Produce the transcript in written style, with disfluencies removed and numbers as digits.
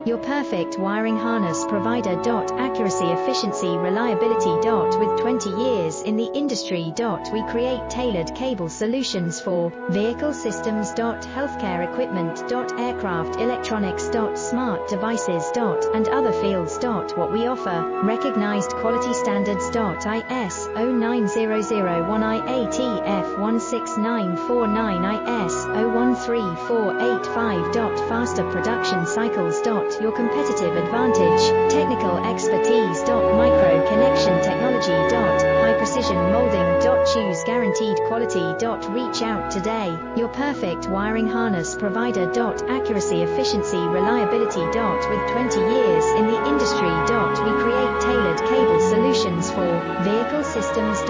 Your perfect wiring harness provider. Accuracy, efficiency, reliability. With 20 years in the industry. We create tailored cable solutions for vehicle systems. Healthcare equipment. Aircraft electronics. Smart devices. And other fields. What we offer, recognized quality standards. ISO 9001 IATF 16949 IS 013485. Faster production cycles. Your competitive advantage, technical expertise. Micro connection technology. High precision molding. Choose guaranteed quality. Reach out today. Your perfect wiring harness provider. Accuracy, efficiency, reliability. With 20 years in the industry. We create tailored cable solutions for vehicle systems.